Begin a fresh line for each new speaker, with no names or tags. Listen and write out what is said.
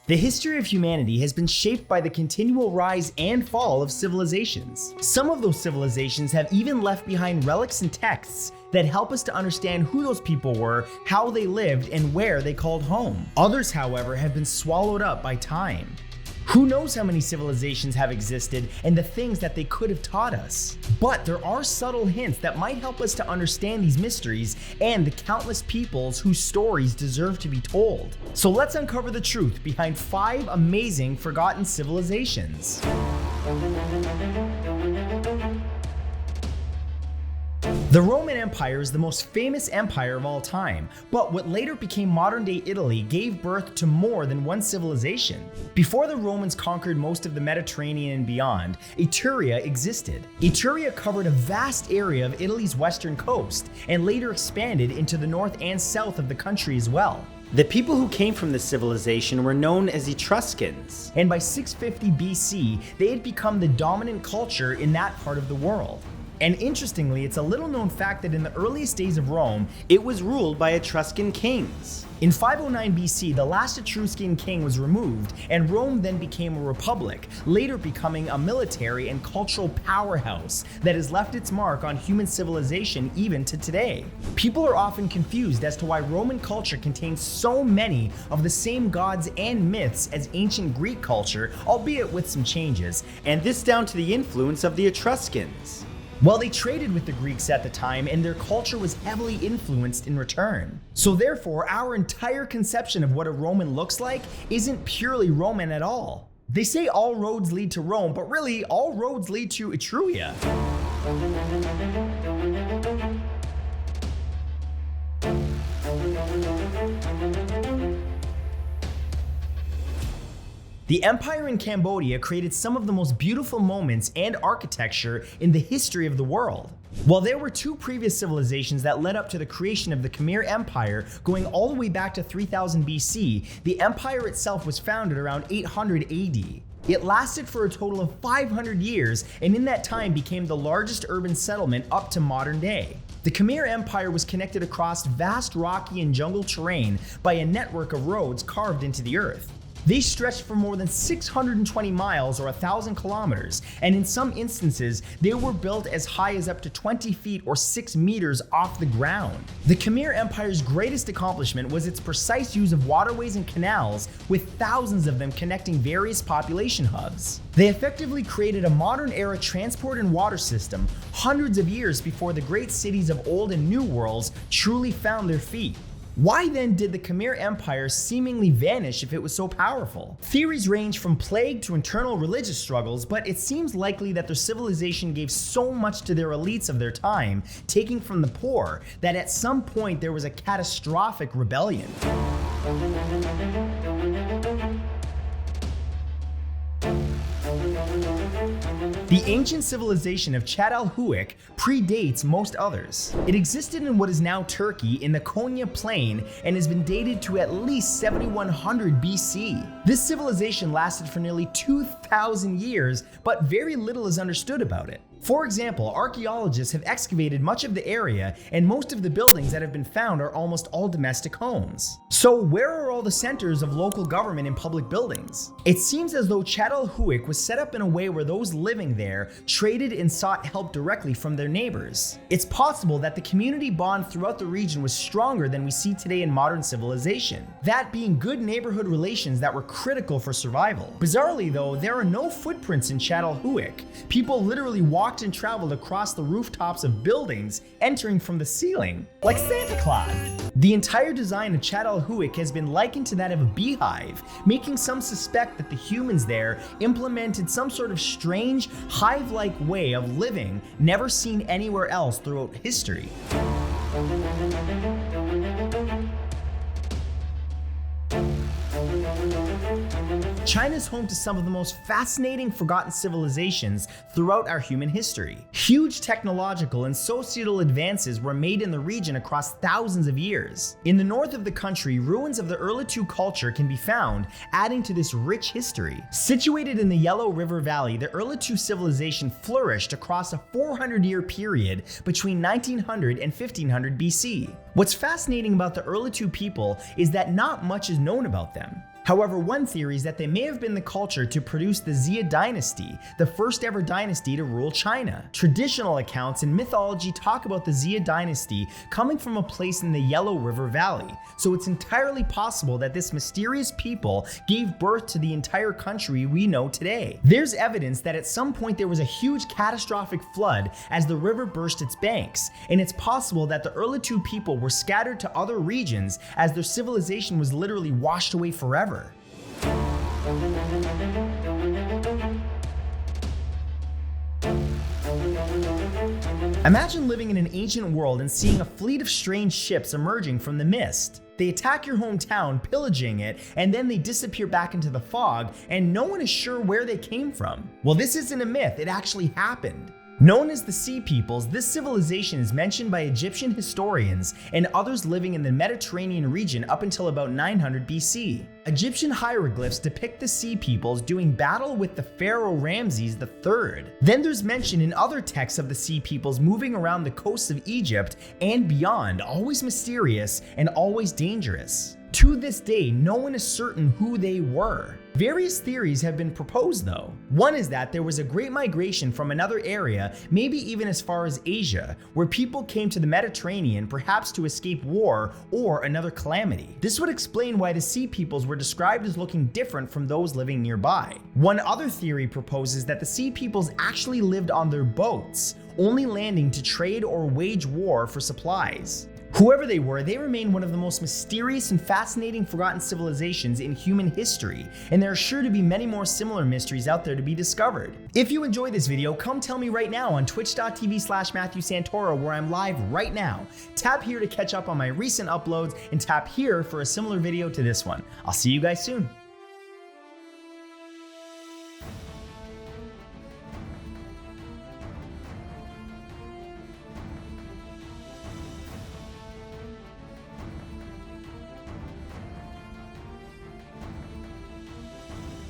The history of humanity has been shaped by the continual rise and fall of civilizations. Some of those civilizations have even left behind relics and texts that help us to understand who those people were, how they lived, and where they called home. Others, however, have been swallowed up by time. Who knows how many civilizations have existed and the things that they could have taught us? But there are subtle hints that might help us to understand these mysteries and the countless peoples whose stories deserve to be told. So let's uncover the truth behind 5 amazing forgotten civilizations. The Roman Empire is the most famous empire of all time, but what later became modern-day Italy gave birth to more than one civilization. Before the Romans conquered most of the Mediterranean and beyond, Etruria existed. Etruria covered a vast area of Italy's western coast, and later expanded into the north and south of the country as well. The people who came from this civilization were known as Etruscans, and by 650 BC, they had become the dominant culture in that part of the world. And interestingly, it's a little known fact that in the earliest days of Rome, it was ruled by Etruscan kings. In 509 BC, the last Etruscan king was removed, and Rome then became a republic, later becoming a military and cultural powerhouse that has left its mark on human civilization even to today. People are often confused as to why Roman culture contains so many of the same gods and myths as ancient Greek culture, albeit with some changes, and this down to the influence of the Etruscans. Well, they traded with the Greeks at the time, and their culture was heavily influenced in return. So therefore, our entire conception of what a Roman looks like isn't purely Roman at all. They say all roads lead to Rome, but really, all roads lead to Etruria. The empire in Cambodia created some of the most beautiful moments and architecture in the history of the world. While there were 2 previous civilizations that led up to the creation of the Khmer Empire going all the way back to 3000 BC, the empire itself was founded around 800 AD. It lasted for a total of 500 years, and in that time became the largest urban settlement up to modern day. The Khmer Empire was connected across vast rocky and jungle terrain by a network of roads carved into the earth. They stretched for more than 620 miles or 1,000 kilometers, and in some instances, they were built as high as up to 20 feet or 6 meters off the ground. The Khmer Empire's greatest accomplishment was its precise use of waterways and canals, with thousands of them connecting various population hubs. They effectively created a modern-era transport and water system hundreds of years before the great cities of Old and New Worlds truly found their feet. Why then did the Khmer Empire seemingly vanish if it was so powerful? Theories range from plague to internal religious struggles, but it seems likely that their civilization gave so much to their elites of their time, taking from the poor, that at some point there was a catastrophic rebellion. The ancient civilization of Çatalhöyük predates most others. It existed in what is now Turkey in the Konya Plain and has been dated to at least 7100 BC. This civilization lasted for nearly 2,000 years, but very little is understood about it. For example, archaeologists have excavated much of the area, and most of the buildings that have been found are almost all domestic homes. So where are all the centers of local government and public buildings? It seems as though Çatalhöyük was set up in a way where those living there traded and sought help directly from their neighbors. It's possible that the community bond throughout the region was stronger than we see today in modern civilization, that being good neighborhood relations that were critical for survival. Bizarrely though, there are no footprints in Çatalhöyük. People literally walked and traveled across the rooftops of buildings, entering from the ceiling, like Santa Claus. The entire design of Çatalhöyük has been likened to that of a beehive, making some suspect that the humans there implemented some sort of strange, hive-like way of living never seen anywhere else throughout history. China is home to some of the most fascinating forgotten civilizations throughout our human history. Huge technological and societal advances were made in the region across thousands of years. In the north of the country, ruins of the Erlitou culture can be found, adding to this rich history. Situated in the Yellow River Valley, the Erlitou civilization flourished across a 400-year period between 1900 and 1500 BC. What's fascinating about the Erlitou people is that not much is known about them. However, one theory is that they may have been the culture to produce the Xia dynasty, the first ever dynasty to rule China. Traditional accounts and mythology talk about the Xia dynasty coming from a place in the Yellow River Valley, so it's entirely possible that this mysterious people gave birth to the entire country we know today. There's evidence that at some point there was a huge catastrophic flood as the river burst its banks, and it's possible that the Erlitou people were scattered to other regions as their civilization was literally washed away forever. Imagine living in an ancient world and seeing a fleet of strange ships emerging from the mist. They attack your hometown, pillaging it, and then they disappear back into the fog, and no one is sure where they came from. Well, this isn't a myth, it actually happened. Known as the Sea Peoples, this civilization is mentioned by Egyptian historians and others living in the Mediterranean region up until about 900 BC. Egyptian hieroglyphs depict the Sea Peoples doing battle with the pharaoh Ramses III. Then there's mention in other texts of the Sea Peoples moving around the coasts of Egypt and beyond, always mysterious and always dangerous. To this day, no one is certain who they were. Various theories have been proposed though. One is that there was a great migration from another area, maybe even as far as Asia, where people came to the Mediterranean perhaps to escape war or another calamity. This would explain why the Sea Peoples were described as looking different from those living nearby. One other theory proposes that the Sea Peoples actually lived on their boats, only landing to trade or wage war for supplies. Whoever they were, they remain one of the most mysterious and fascinating forgotten civilizations in human history, and there are sure to be many more similar mysteries out there to be discovered. If you enjoyed this video, come tell me right now on twitch.tv/MatthewSantoro, where I'm live right now. Tap here to catch up on my recent uploads, and tap here for a similar video to this one. I'll see you guys soon.